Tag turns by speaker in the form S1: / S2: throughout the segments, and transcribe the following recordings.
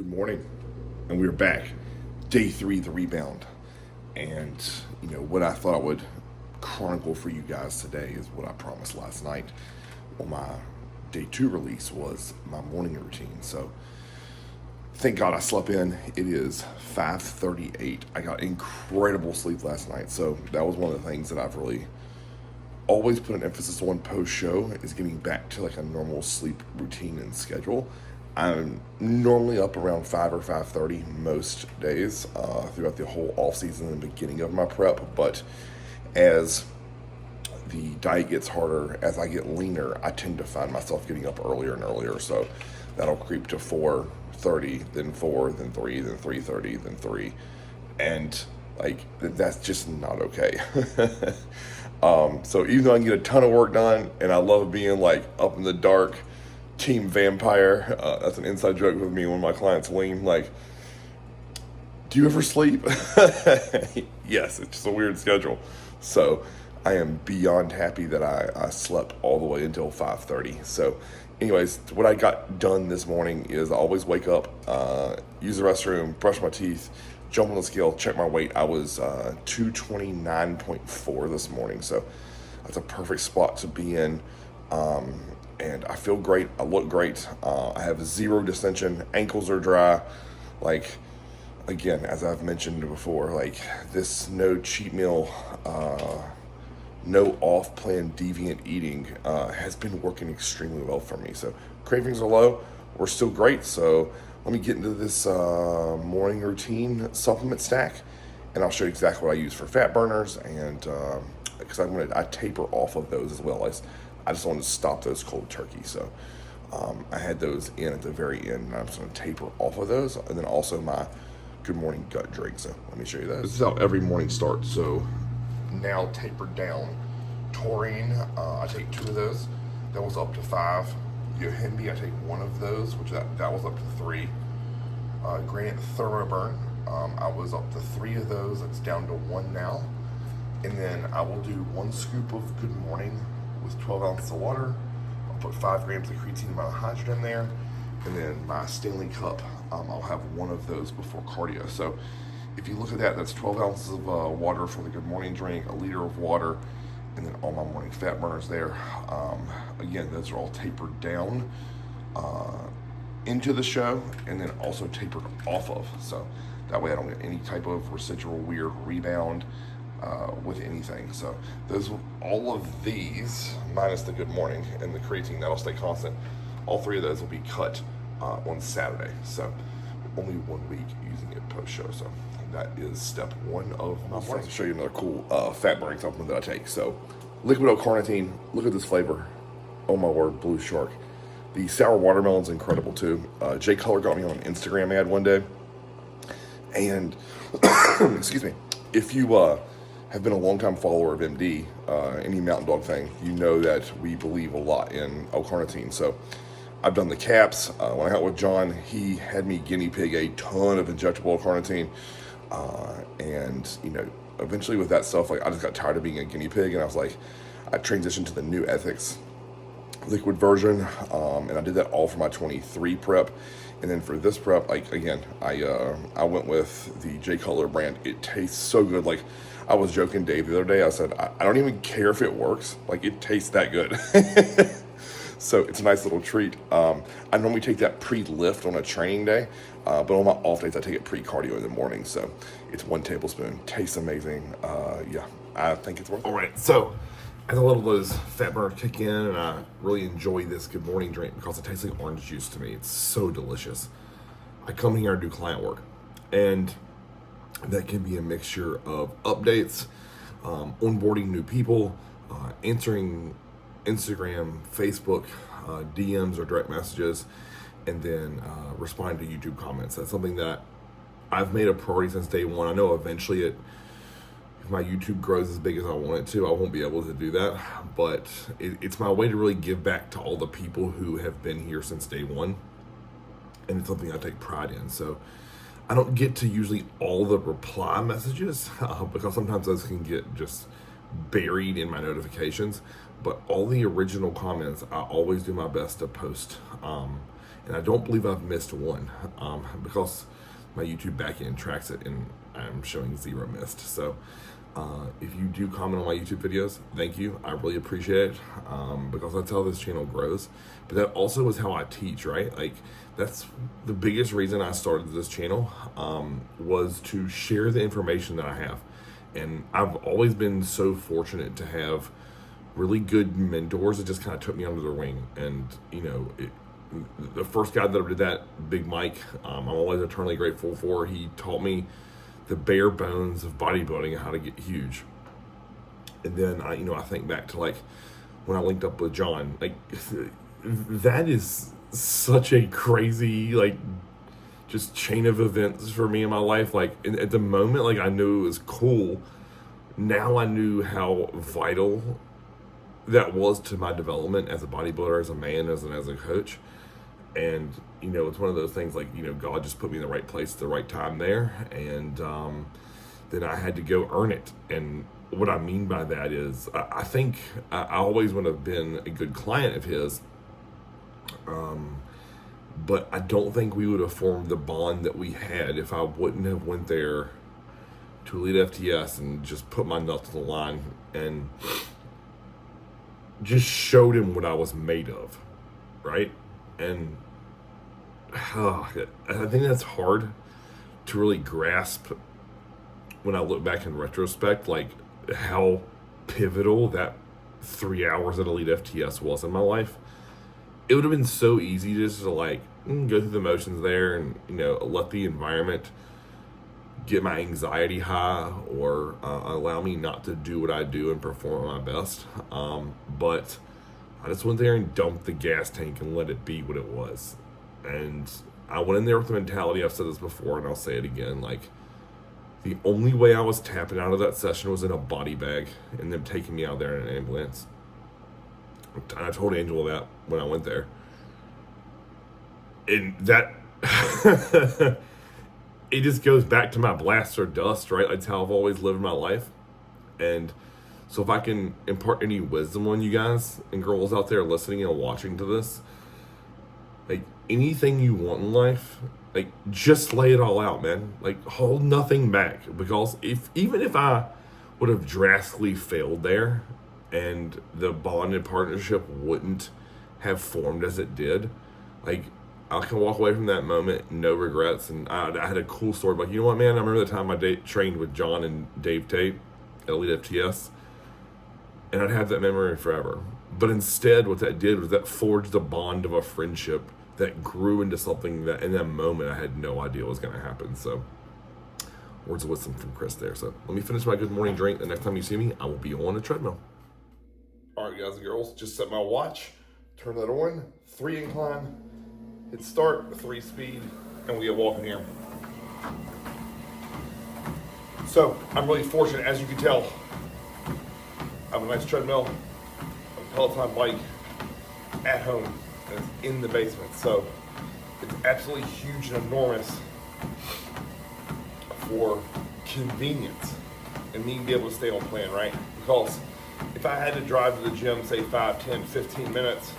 S1: Good morning, and we're back. Day 3 of the Rebound. And, what I thought I would chronicle for you guys today is what I promised last night on my Day 2 release was my morning routine. So, thank God I slept in. It is 5:38. I got incredible sleep last night. So, that was one of the things that I've really always put an emphasis on post-show is getting back to like a normal sleep routine and schedule. I'm normally up around 5 or 5:30 most days throughout the whole off season and beginning of my prep. But as the diet gets harder, as I get leaner, I tend to find myself getting up earlier and earlier. So that'll creep to 4:30, then 4, then 3, then 3:30, then 3, and that's just not okay. So even though I can get a ton of work done, and I love being like up in the dark. Team Vampire, that's an inside joke with me when my clients lean, like, do you ever sleep? Yes, it's just a weird schedule. So I am beyond happy that I slept all the way until 5:30. So anyways, what I got done this morning is I always wake up, use the restroom, brush my teeth, jump on the scale, check my weight. I was 229.4 this morning. So that's a perfect spot to be in. And I feel great. I look great. I have zero distension. Ankles are dry. Like, again, as I've mentioned before, like this no cheat meal, no off-plan deviant eating has been working extremely well for me. So cravings are low. We're still great. So let me get into this morning routine supplement stack, and I'll show you exactly what I use for fat burners, and because I taper off of those as well. I just wanted to stop those cold turkey. So I had those in at the very end, and I'm just going to taper off of those. And then also my good morning gut drink. So let me show you that. This is how every morning starts. So now tapered down. Taurine, I take 2 of those. That was up to 5. Yohimbe, I take 1 of those, which that was up to 3. Granite Thermoburn, I was up to 3 of those. It's down to 1 now. And then I will do 1 scoop of Good Morning with 12 ounces of water. I'll put 5 grams of creatine monohydrate in there. And then my Stanley cup, I'll have 1 of those before cardio. So if you look at that, that's 12 ounces of water for the Good Morning drink, 1 liter of water, and then all my morning fat burners there. Again, those are all tapered down into the show, and then also tapered off of. So that way I don't get any type of residual weird rebound with anything. So all of these, minus the Good Morning and the creatine, that'll stay constant. All 3 of those will be cut on Saturday. So only 1 week using it post-show. So that is step 1 of my morning. I'll show you another cool fat burning supplement that I take. So liquid L-carnitine, look at this flavor. Oh my word, Blue Shark. The sour watermelon's incredible too. Jay Cutler got me on an Instagram ad one day. And, excuse me, if you have been a longtime follower of MD, any Mountain Dog thing, you know that we believe a lot in L-carnitine. So I've done the caps. When I got with John, he had me guinea pig a ton of injectable L-carnitine. And, eventually with that stuff, I just got tired of being a guinea pig, and I was like, I transitioned to the new Ethics liquid version, and I did that all for my 23 prep. And then for this prep, I went with the Jay Cutler brand. It tastes so good. Like, I was joking Dave the other day. I said, I don't even care if it works. Like, it tastes that good. So it's a nice little treat. I normally take that pre-lift on a training day, but on my off days, I take it pre-cardio in the morning. So it's 1 tablespoon. Tastes amazing. Yeah, I think it's worth it. All right, so as I let all those fat burners kick in, and I really enjoy this Good Morning drink because it tastes like orange juice to me. It's so delicious. I come here and do client work, and that can be a mixture of updates, onboarding new people, answering Instagram, Facebook, DMs or direct messages, and then responding to YouTube comments. That's something that I've made a priority since day 1. I know eventually if my YouTube grows as big as I want it to, I won't be able to do that, but it's my way to really give back to all the people who have been here since day 1, and it's something I take pride in. So I don't get to usually all the reply messages because sometimes those can get just buried in my notifications, but all the original comments I always do my best to post
S2: And I don't believe I've missed one, because my YouTube backend tracks it and I'm showing 0 missed. So if you do comment on my YouTube videos, thank you. I really appreciate it, because that's how this channel grows. But that also is how I teach, right? Like, that's the biggest reason I started this channel, was to share the information that I have. And I've always been so fortunate to have really good mentors that just kind of took me under their wing. And, you know, the first guy that ever did that, Big Mike, I'm always eternally grateful for. He taught me the bare bones of bodybuilding and how to get huge. And then I think back to like when I linked up with John, like that is such a crazy, like, just chain of events for me in my life. Like at the moment, like I knew it was cool. Now I knew how vital that was to my development as a bodybuilder, as a man, as a coach. And, it's one of those things like, God just put me in the right place at the right time there. And then I had to go earn it. And what I mean by that is I think I always would have been a good client of his. But I don't think we would have formed the bond that we had if I wouldn't have went there to Elite FTS and just put my nuts on the line and just showed him what I was made of, right? And I think that's hard to really grasp when I look back in retrospect, like how pivotal that 3 hours at Elite FTS was in my life. It would have been so easy just to like go through the motions there and, let the environment get my anxiety high or allow me not to do what I do and perform at my best. But I just went there and dumped the gas tank and let it be what it was. And I went in there with the mentality, I've said this before and I'll say it again, like the only way I was tapping out of that session was in a body bag and them taking me out there in an ambulance. And I told Angela that when I went there. And that it just goes back to my blast or dust, right? That's how I've always lived my life. And so if I can impart any wisdom on you guys and girls out there listening and watching to this, like anything you want in life, like just lay it all out, man. Like hold nothing back, because even if I would have drastically failed there and the bond and partnership wouldn't have formed as it did, like I can walk away from that moment, no regrets. And I had a cool story, like, you know what, man? I remember the time I trained with John and Dave Tate at Elite FTS, and I'd have that memory forever. But instead, what that did was that forged a bond of a friendship that grew into something that in that moment I had no idea was going to happen. So, words of wisdom from Chris there. So, let me finish my good morning drink. The next time you see me, I will be on a treadmill. All right, guys and girls, just set my watch, turn that on, 3 incline, hit start, 3 speed, and we get walking here. So, I'm really fortunate, as you can tell. I have a nice treadmill, a Peloton bike at home, and it's in the basement. So it's absolutely huge and enormous for convenience and me to be able to stay on plan, right? Because if I had to drive to the gym, say 5, 10, 15 minutes,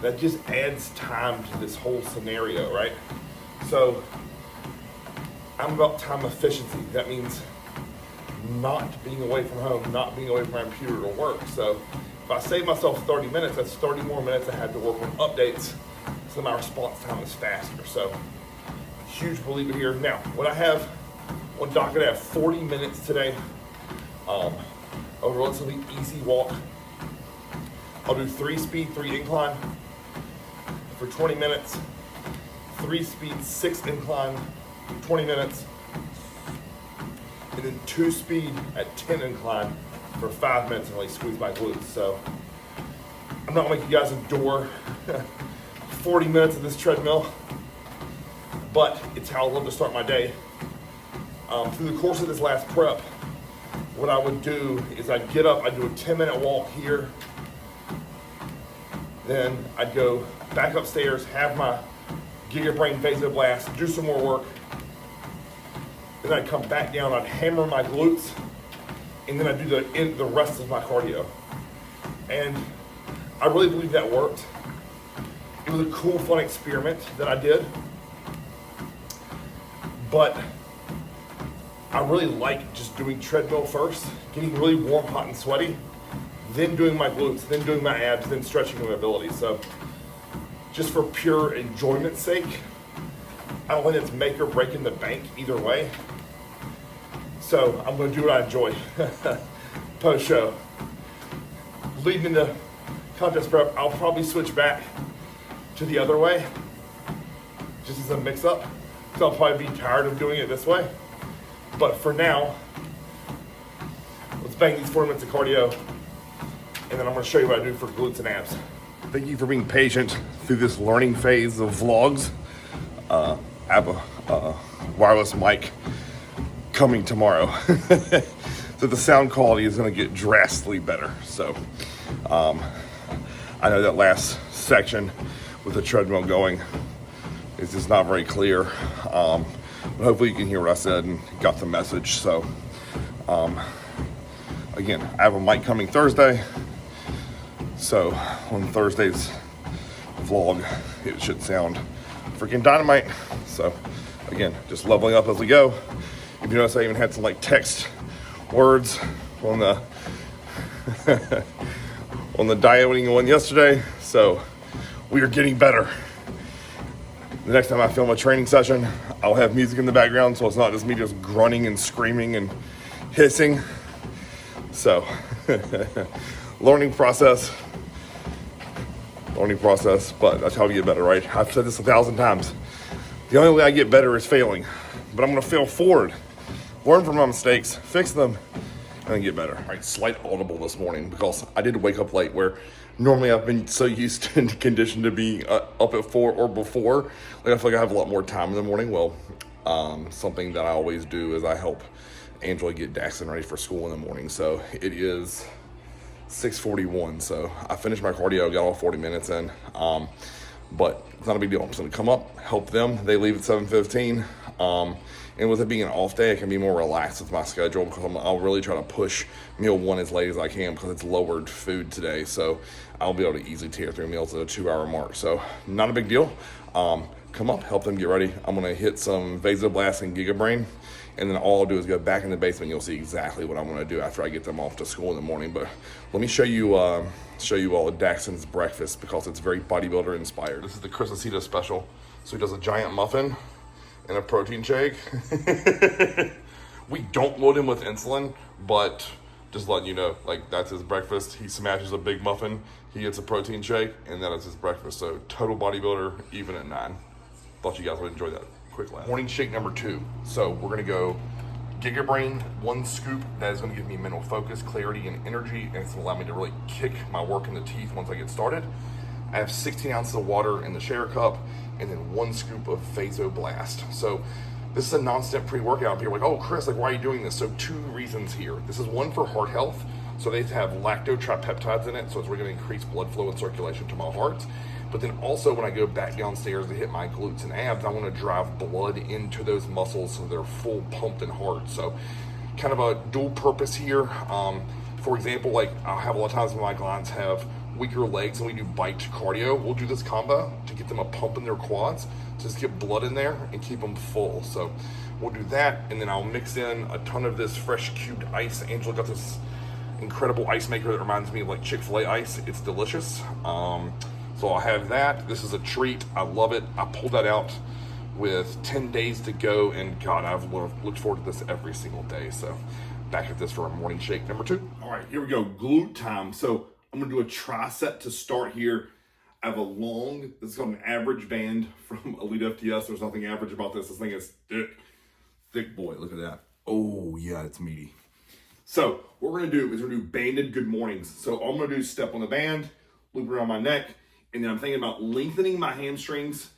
S2: that just adds time to this whole scenario, right? So I'm about time efficiency. That means not being away from home, not being away from my computer to work. So if I save myself 30 minutes, that's 30 more minutes I had to work on updates, so my response time is faster. So huge believer here. Now, what I have on docket, I have 40 minutes today, a relatively easy walk. I'll do 3 speed, 3 incline for 20 minutes, 3 speed, 6 incline, 20 minutes, and then 2 speed at 10 incline for 5 minutes and really squeeze my glutes. So I'm not gonna make you guys endure 40 minutes of this treadmill, but it's how I love to start my day. Through the course of this last prep, what I would do is I'd get up, I'd do a 10-minute walk here, then I'd go back upstairs, have my get your brain vasoblast, do some more work. Then I'd come back down, I'd hammer my glutes, and then I'd do the rest of my cardio. And I really believe that worked.
S1: It was a cool, fun experiment that I did, but I really like just doing treadmill first, getting really warm, hot, and sweaty, then doing my glutes, then doing my abs, then stretching my mobility. So just for pure enjoyment's sake, I don't think it's make or break in the bank either way. So I'm gonna do what I enjoy. Post-show. Leading into contest prep, I'll probably switch back to the other way, just as a mix-up, because I'll probably be tired of doing it this way. But for now, let's bang these 4 minutes of cardio, and then I'm gonna show you what I do for glutes and abs. Thank you for being patient through this learning phase of vlogs. I have a wireless mic coming tomorrow. So the sound quality is gonna get drastically better. So I know that last section with the treadmill going is just not very clear. But hopefully you can hear what I said and got the message. So again, I have a mic coming Thursday. So on Thursday's vlog, it should sound freaking dynamite. So again, just leveling up as we go. If you notice, I even had some like text words on the on the dieting one yesterday. So we are getting better. The next time I film a training session, I'll have music in the background, so it's not just me just grunting and screaming and hissing. So learning process, but that's how we get better, right? I've said this 1,000 times. The only way I get better is failing, but I'm gonna fail forward, learn from my mistakes, fix them, and then get better. All right, slight audible this morning because I did wake up late, where normally I've been so used to and conditioned to be up at 4 or before. Like I feel like I have a lot more time in the morning. Well, something that I always do is I help Angela get Daxton ready for school in the morning. So it is 6:41. So I finished my cardio, got all 40 minutes in. But it's not a big deal. I'm just gonna come up, help them. They leave at 7:15. And with it being an off day, I can be more relaxed with my schedule because I'll really try to push meal 1 as late as I can because it's lowered food today. So I'll be able to easily tear through meals at a 2-hour mark. So not a big deal. Come up, help them get ready. I'm gonna hit some vasoblast and gigabrain, and then all I'll do is go back in the basement. You'll see exactly what I'm gonna do after I get them off to school in the morning. But let me show you all Daxton's breakfast because it's very bodybuilder inspired. This is the Chris Aceto special. So he does a giant muffin and a protein shake. We don't load him with insulin, but just letting you know, like, that's his breakfast. He smashes a big muffin, he gets a protein shake, and that is his breakfast. So total bodybuilder, even at 9. Thought you guys would enjoy that quick laugh. Morning shake number 2. So we're gonna go GigaBrain, 1 scoop. That is gonna give me mental focus, clarity, and energy, and it's gonna allow me to really kick my work in the teeth once I get started. I have 16 ounces of water in the share cup, and then 1 scoop of Vasoblast. So this is a non-stint pre-workout. People are like, oh, Chris, like, why are you doing this? So 2 reasons here. This is 1 for heart health. So they have lactotripeptides in it, so it's really gonna increase blood flow and circulation to my heart. But then also when I go back downstairs to hit my glutes and abs, I wanna drive blood into those muscles so they're full pumped and hard. So kind of a dual purpose here. For example, like I'll have a lot of times when my clients have weaker legs and we do biked cardio, we'll do this combo to get them a pump in their quads, just get blood in there and keep them full. So we'll do that, and then I'll mix in a ton of this fresh cubed ice. Angela got this incredible ice maker that reminds me of like Chick-fil-A ice. It's delicious. So I'll have that. This is a treat. I love it. I pulled that out with 10 days to go, and God, I've looked forward to this every single day. So back at this for our morning shake number 2. All right, here we go. Glute time. So I'm gonna do a tricep to start here. I have this is called an average band from Elite FTS. There's nothing average about this. This thing is thick boy, look at that. Oh yeah, it's meaty. So what we're gonna do is we're gonna do banded good mornings. So all I'm gonna do is step on the band, loop around my neck, and then I'm thinking about lengthening my hamstrings,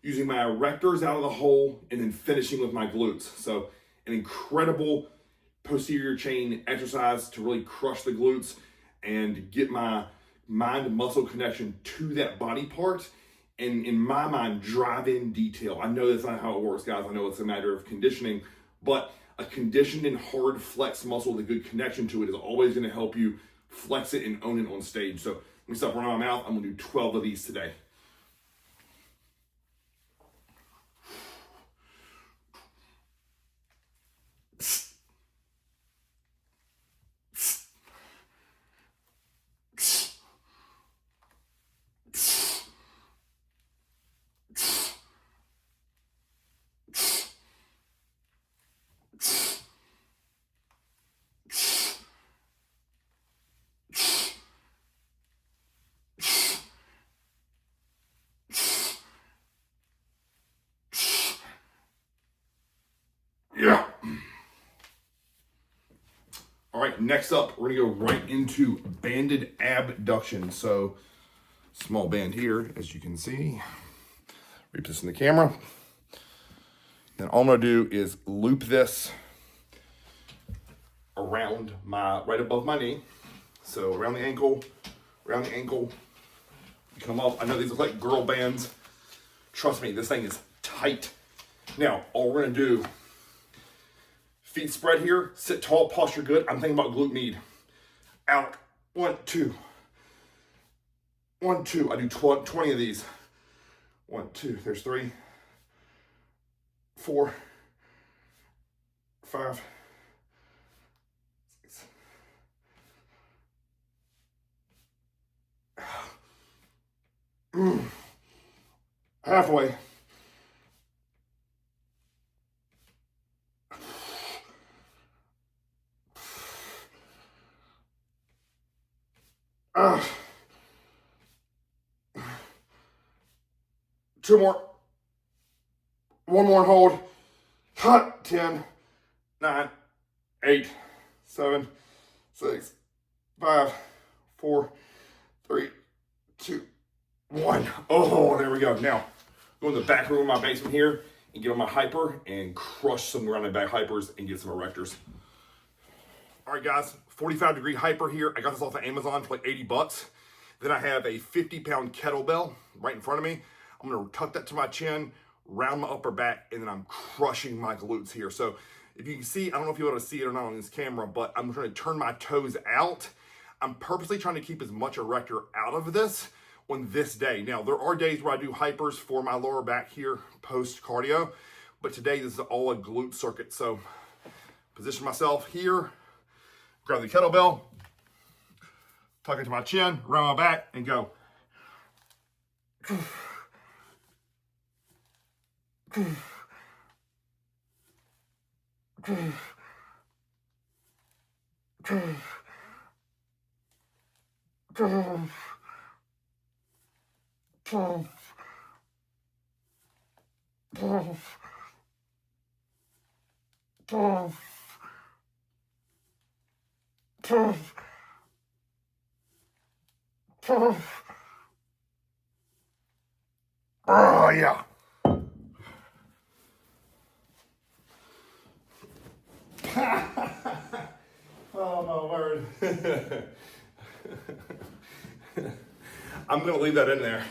S1: using my erectors out of the hole, and then finishing with my glutes. So an incredible posterior chain exercise to really crush the glutes and get my mind-muscle connection to that body part, and in my mind, drive in detail. I know that's not how it works, guys. I know it's a matter of conditioning, but a conditioned and hard flex muscle with a good connection to it is always gonna help you flex it and own it on stage. So let me stop running my mouth. I'm gonna do 12 of these today. right, next up, we're gonna go right into banded abduction. So, small band here, as you can see. Reap this in the camera. Then all I'm gonna do is loop this around right above my knee. So around the ankle, come up. I know these look like girl bands. Trust me, this thing is tight. Now, all we're gonna do, feet spread here, sit tall, posture good. I'm thinking about glute med. Out, 1, 2. 1, 2, I do 20 of these. 1, 2, there's 3, 4, 5, 6. Halfway. Two more. One more and hold. Hot. 10, 9, 8, 7, 6, 5, 4, 3, 2, 1. Oh, there we go. Now, go in the back room of my basement here and get on my hyper and crush some rounded back hypers and get some erectors. All right, guys, 45-degree hyper here. I got this off of Amazon for like 80 bucks. Then I have a 50-pound kettlebell right in front of me. I'm gonna tuck that to my chin, round my upper back, and then I'm crushing my glutes here. So if you can see, I don't know if you're able to see it or not on this camera, but I'm trying to turn my toes out. I'm purposely trying to keep as much erector out of this on this day. Now, there are days where I do hypers for my lower back here post cardio, but today this is all a glute circuit. So position myself here, grab the kettlebell, tuck it to my chin, round my back, and go. Oh, yeah. Oh, my word. I'm going to leave that in there.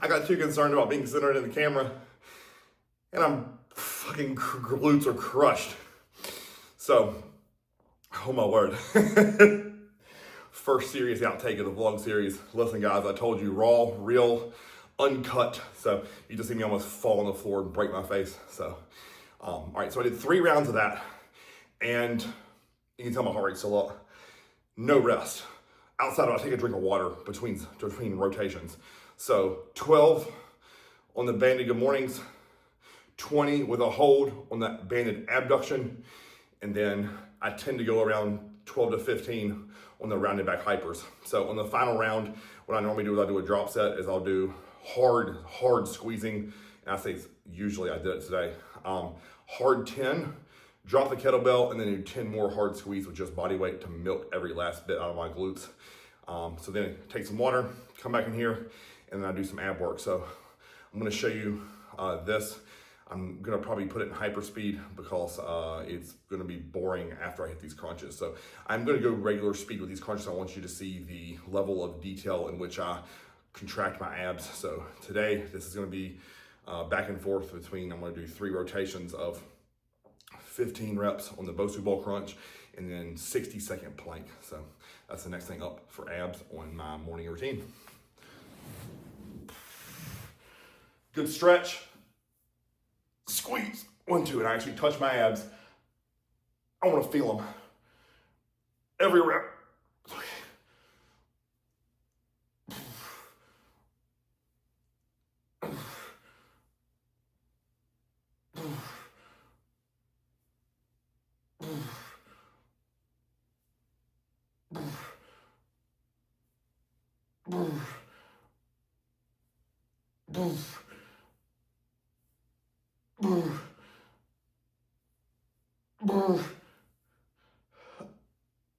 S1: I got too concerned about being centered in the camera, and I'm fucking glutes are crushed. So, oh my word. First serious outtake of the vlog series. Listen, guys, I told you, raw, real, uncut. So you just see me almost fall on the floor and break my face. So, all right, so I did 3 rounds of that, and you can tell my heart rate's still up. No rest. Outside of I take a drink of water between rotations. So 12 on the banded good mornings, 20 with a hold on that banded abduction, and then I tend to go around 12 to 15 on the rounded back hypers. So on the final round, what I normally do is I do a drop set is I'll do hard squeezing, and I say usually I did it today. Hard 10, drop the kettlebell, and then do 10 more hard squeeze with just body weight to milk every last bit out of my glutes. So then take some water, come back in here, and then I do some ab work. So I'm gonna show you this. I'm gonna probably put it in hyper speed because it's gonna be boring after I hit these crunches. So I'm gonna go regular speed with these crunches. I want you to see the level of detail in which I contract my abs. So today, this is gonna be back and forth between, I'm gonna do 3 rotations of 15 reps on the Bosu ball crunch and then 60-second plank. So that's the next thing up for abs on my morning routine. Good stretch. Squeeze. 1, 2, and I actually touch my abs. I want to feel them. Every rep.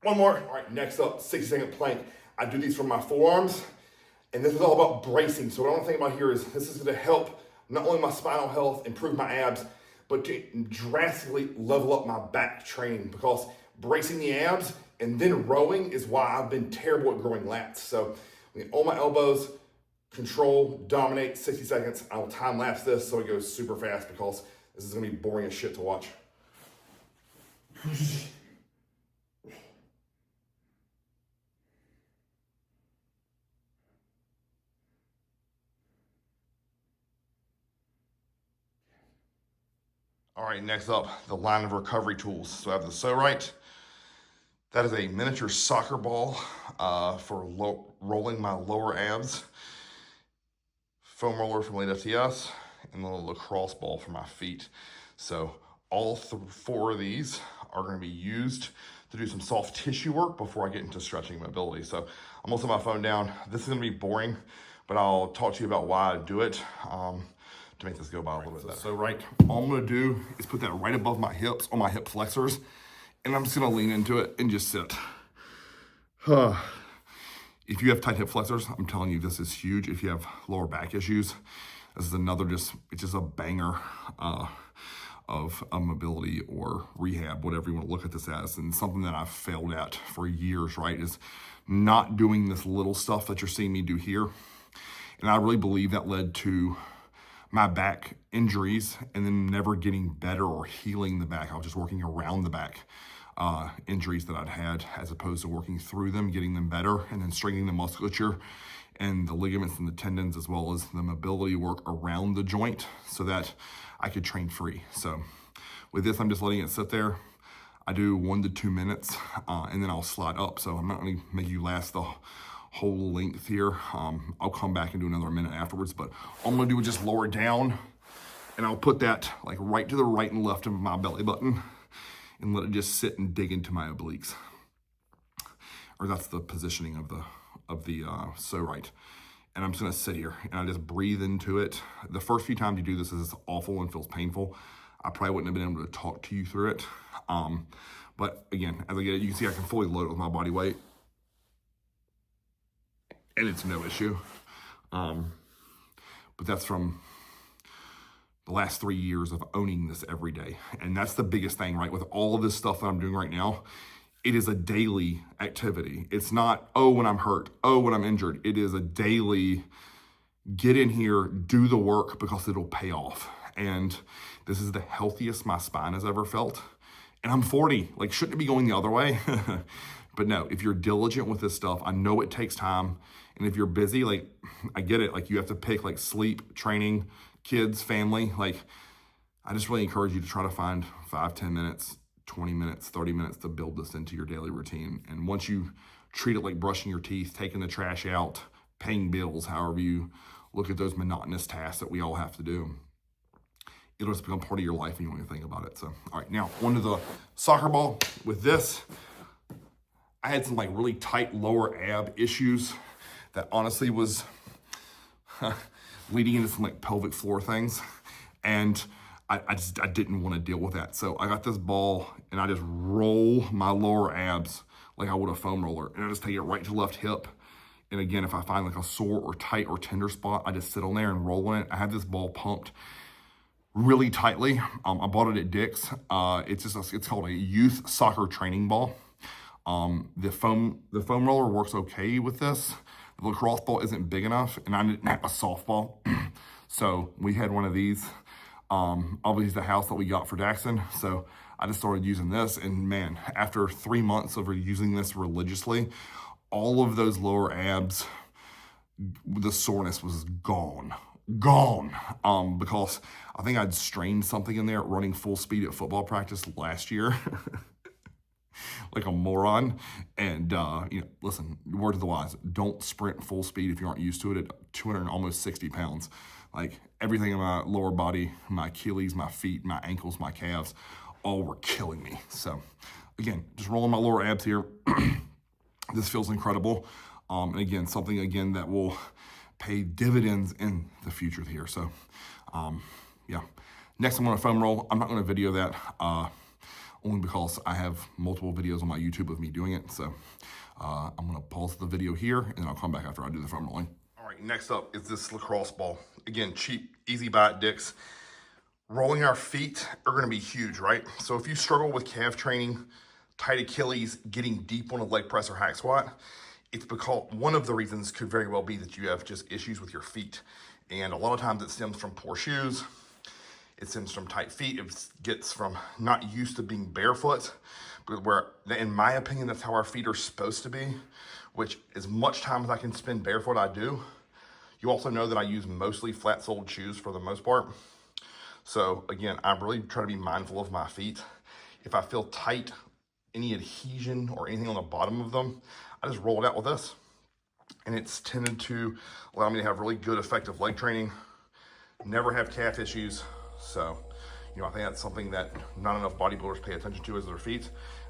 S2: One more. All right, next up, 60-second plank. I do these for my forearms, and this is all about bracing. So what I want to think about here is this is going to help not only my spinal health, improve my abs, but to drastically level up my back training, because bracing the abs and then rowing is why I've been terrible at growing lats. So on my elbows, control, dominate, 60 seconds. I will time lapse this so it goes super fast, because this is gonna be boring as shit to watch. All right, next up, the line of recovery tools. So I have the So-Right. That is a miniature soccer ball for rolling my lower abs. Foam roller from Late FTS, and a little lacrosse ball for my feet. So all four of these are going to be used to do some soft tissue work before I get into stretching mobility. So I'm gonna set my phone down. This is gonna be boring, but I'll talk to you about why I do it to make this go by a little bit better. So right, all I'm gonna do is put that right above my hips on my hip flexors, and I'm just gonna lean into it and just sit. If you have tight hip flexors, I'm telling you, this is huge. If you have lower back issues, this is another it's just a banger of mobility or rehab, whatever you want to look at this as. And something that I've failed at for years, right, is not doing this little stuff that you're seeing me do here. And I really believe that led to my back injuries and then never getting better or healing the back. I was just working around the back injuries that I'd had, as opposed to working through them, getting them better, and then strengthening the musculature and the ligaments and the tendons, as well as the mobility work around the joint, so that I could train free. So with this, I'm just letting it sit there. I do 1 to 2 minutes, and then I'll slide up. So I'm not gonna make you last the whole length here. I'll come back and do another minute afterwards, but all I'm gonna do is just lower it down, and I'll put that like right to the right and left of my belly button, and let it just sit and dig into my obliques. Or that's the positioning of the So-Right. And I'm just gonna sit here and I just breathe into it. The first few times you do this is awful and feels painful. I probably wouldn't have been able to talk to you through it. But again, as I get it, you can see I can fully load it with my body weight, and it's no issue. But that's from the last 3 years of owning this every day. And that's the biggest thing, right? With all of this stuff that I'm doing right now, it is a daily activity. It's not, oh, when I'm hurt, oh, when I'm injured. It is a daily, get in here, do the work, because it'll pay off. And this is the healthiest my spine has ever felt. And I'm 40, like, shouldn't it be going the other way? But no, if you're diligent with this stuff, I know it takes time. And if you're busy, like, I get it. Like, you have to pick like sleep, training, kids, family. Like, I just really encourage you to try to find 5, 10 minutes, 20 minutes, 30 minutes to build this into your daily routine. And once you treat it like brushing your teeth, taking the trash out, paying bills, however you look at those monotonous tasks that we all have to do, it'll just become part of your life and you won't even think about it. So, all right, now onto the soccer ball. With this, I had some like really tight lower ab issues that honestly was leading into some like pelvic floor things. And I didn't want to deal with that. So I got this ball and I just roll my lower abs like I would a foam roller. And I just take it right to left hip. And again, if I find like a sore or tight or tender spot, I just sit on there and roll in it. I have this ball pumped really tightly. I bought it at Dick's. It's called a youth soccer training ball. The foam roller works okay with this. The lacrosse ball isn't big enough, and I didn't have a softball. So we had one of these. Obviously the house that we got for Daxon. So I just started using this, and man, after 3 months of using this religiously, all of those lower abs, the soreness was gone. Because I think I'd strained something in there running full speed at football practice last year. Like a moron. And listen, word to the wise, don't sprint full speed if you aren't used to it at 200 almost 60 pounds. Like, everything in my lower body, my Achilles, my feet, my ankles, my calves, all were killing me. So again, just rolling my lower abs here. This feels incredible. And again, something again that will pay dividends in the future here. So yeah. Next I'm gonna foam roll. I'm not gonna video that. only because I have multiple videos on my YouTube of me doing it. So I'm gonna pause the video here and then I'll come back after I do the foam rolling. All right, next up is this lacrosse ball. Again, cheap, easy buy at Dick's. Rolling our feet are gonna be huge, right? So if you struggle with calf training, tight Achilles, getting deep on a leg press or hack squat, it's because one of the reasons could very well be that you have just issues with your feet. And a lot of times it stems from poor shoes, it stems from tight feet, it gets from not used to being barefoot, but where, in my opinion, that's how our feet are supposed to be, which as much time as I can spend barefoot, I do. You also know that I use mostly flat-soled shoes for the most part. So again, I really try to be mindful of my feet. If I feel tight, any adhesion or anything on the bottom of them, I just roll it out with this. And it's tended to allow me to have really good, effective leg training, never have calf issues. So, I think that's something that not enough bodybuilders pay attention to is their feet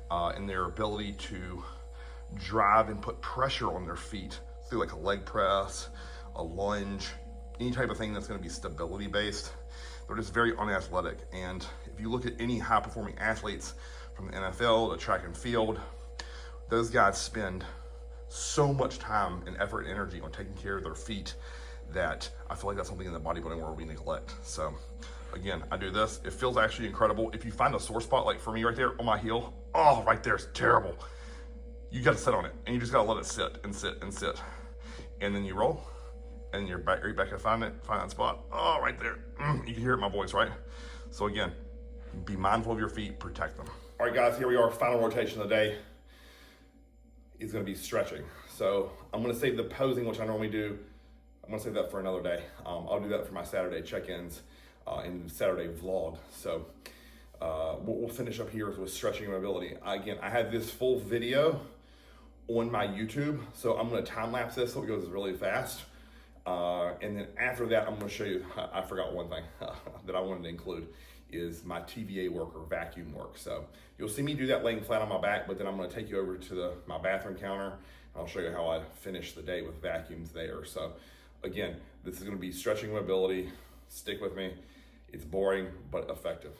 S2: and their ability to drive and put pressure on their feet through like a leg press, a lunge, any type of thing that's gonna be stability based. They're just very unathletic. And if you look at any high performing athletes from the NFL to track and field, those guys spend so much time and effort and energy on taking care of their feet that I feel like that's something in the bodybuilding world we neglect. So again, I do this. It feels actually incredible. If you find a sore spot, like for me right there on my heel, oh, right there is terrible. You gotta sit on it and you just gotta let it sit and sit and sit. And then you roll and you're back to find that spot. Oh, right there. You can hear it in my voice, right? So again, be mindful of your feet, protect them. All right, guys, here we are. Final rotation of the day is gonna be stretching. So I'm gonna save the posing, which I normally do. I'm gonna save that for another day. I'll do that for my Saturday check-ins and Saturday vlog. So what we'll finish up here is with stretching and mobility. Again, I have this full video on my YouTube, so I'm gonna time lapse this so it goes really fast. And then after that, I'm gonna show you, I forgot one thing that I wanted to include is my TVA work or vacuum work. So you'll see me do that laying flat on my back, but then I'm gonna take you over to my bathroom counter and I'll show you how I finish the day with vacuums there. So again, this is gonna be stretching mobility. Stick with me. It's boring, but effective.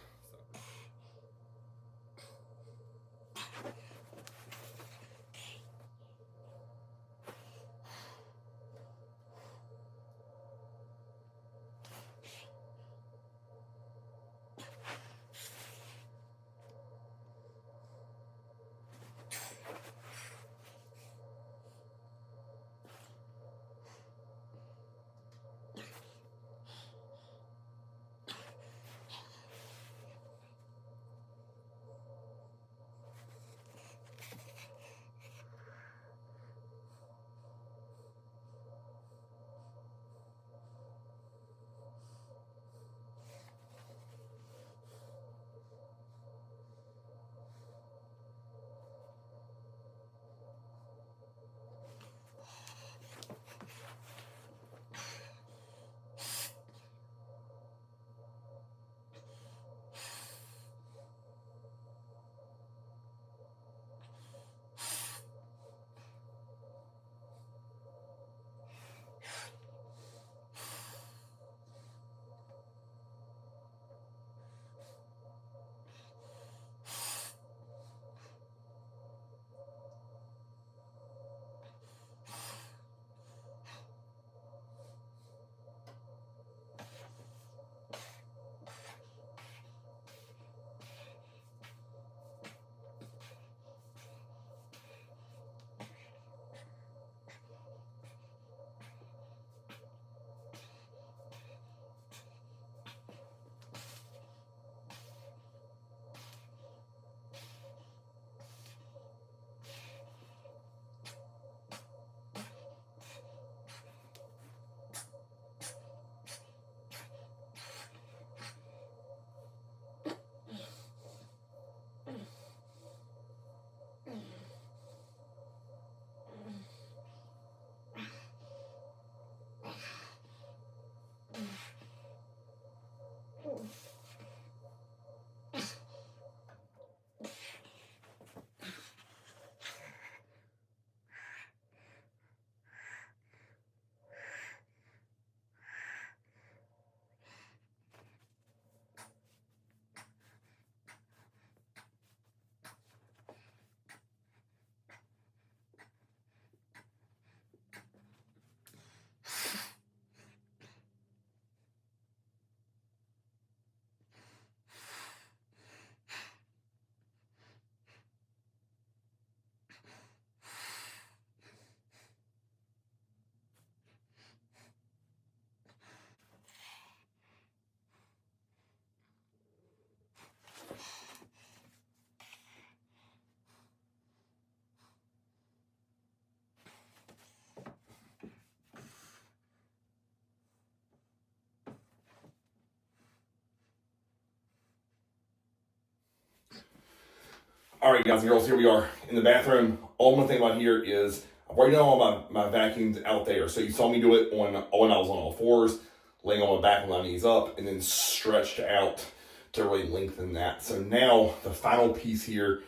S2: All right, guys and girls, here we are in the bathroom. All I'm gonna think about here is I've already done all my vacuums out there. So you saw me do it when I was on all fours, laying on my back with my knees up, and then stretched out to really lengthen that. So now the final piece here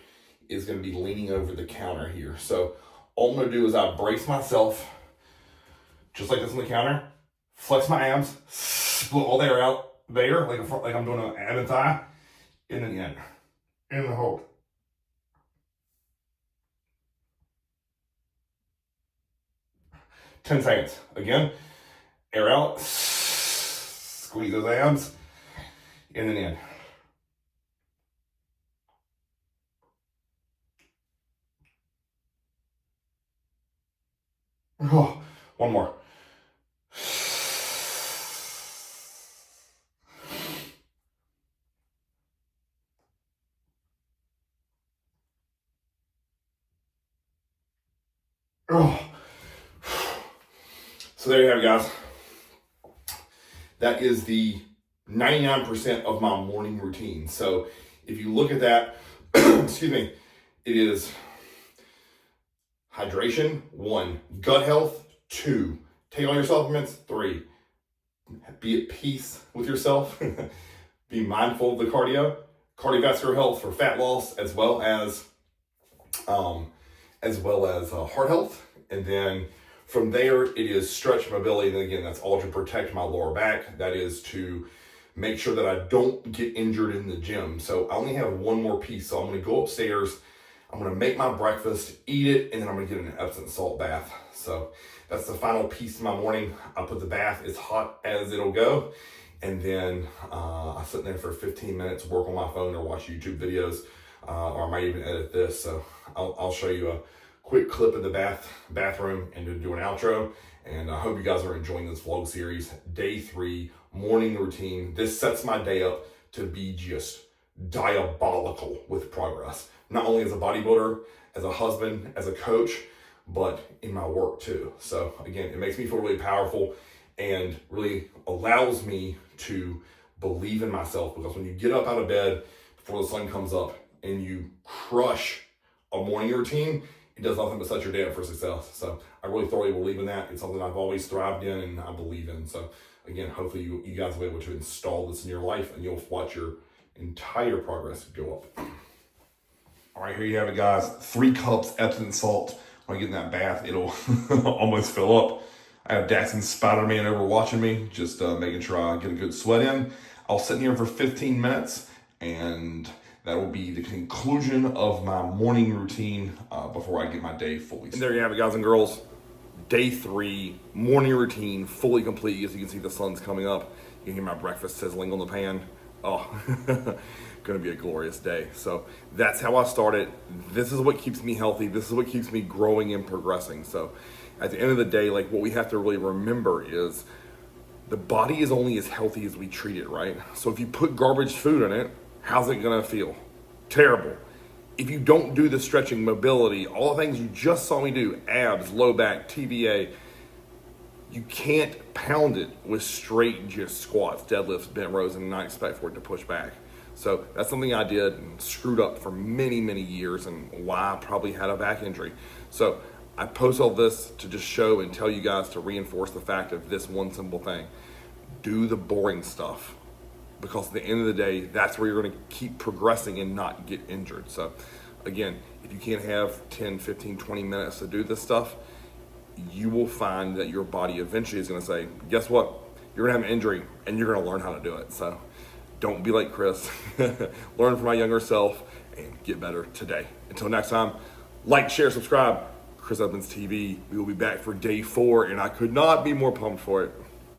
S2: is gonna be leaning over the counter here. So all I'm gonna do is I brace myself, just like this on the counter, flex my abs, split all the air out there, like I'm doing an ab and thigh, and then in, and the hold. 10 seconds. Again, air out, squeeze those abs, and then in. Oh, one more. Oh. So there you have it, guys. That is the 99% of my morning routine. So if you look at that, excuse me, it is hydration, 1, gut health, 2, take all your supplements, 3, be at peace with yourself, be mindful of the cardiovascular health for fat loss, as well as heart health, and then from there, it is stretch mobility. And again, that's all to protect my lower back. That is to make sure that I don't get injured in the gym. So I only have one more piece. So I'm going to go upstairs. I'm going to make my breakfast, eat it, and then I'm going to get an Epsom salt bath. So that's the final piece of my morning. I put the bath as hot as it'll go. And then I sit there for 15 minutes, work on my phone or watch YouTube videos, or I might even edit this. So I'll show you a quick clip of the bathroom and to do an outro. And I hope you guys are enjoying this vlog series. Day 3, morning routine. This sets my day up to be just diabolical with progress. Not only as a bodybuilder, as a husband, as a coach, but in my work too. So again, it makes me feel really powerful and really allows me to believe in myself, because when you get up out of bed before the sun comes up and you crush a morning routine, it does nothing but set your day up for success. So I really thoroughly believe in that. It's something I've always thrived in and I believe in. So again, hopefully you guys will be able to install this in your life and you'll watch your entire progress go up. All right, here you have it, guys. 3 cups Epsom salt. When I get in that bath, it'll almost fill up. I have Dax and Spider-Man over watching me, just making sure I get a good sweat in. I'll sit in here for 15 minutes and that will be the conclusion of my morning routine before I get my day fully started. And there you have it, guys and girls. Day 3, morning routine, fully complete. As you can see, the sun's coming up. You can hear my breakfast sizzling on the pan. Oh, gonna be a glorious day. So that's how I started. This is what keeps me healthy. This is what keeps me growing and progressing. So at the end of the day, like, what we have to really remember is the body is only as healthy as we treat it, right? So if you put garbage food in it, how's it gonna feel? Terrible. If you don't do the stretching, mobility, all the things you just saw me do, abs, low back, TVA, you can't pound it with straight just squats, deadlifts, bent rows, and not expect for it to push back. So that's something I did and screwed up for many, many years, and why I probably had a back injury. So I post all this to just show and tell you guys, to reinforce the fact of this one simple thing. Do the boring stuff, because at the end of the day, that's where you're going to keep progressing and not get injured. So again, if you can't have 10, 15, 20 minutes to do this stuff, you will find that your body eventually is going to say, guess what? You're going to have an injury and you're going to learn how to do it. So don't be like Chris. Learn from my younger self and get better today. Until next time, like, share, subscribe. Chris Edmonds TV. We will be back for day 4, and I could not be more pumped for it.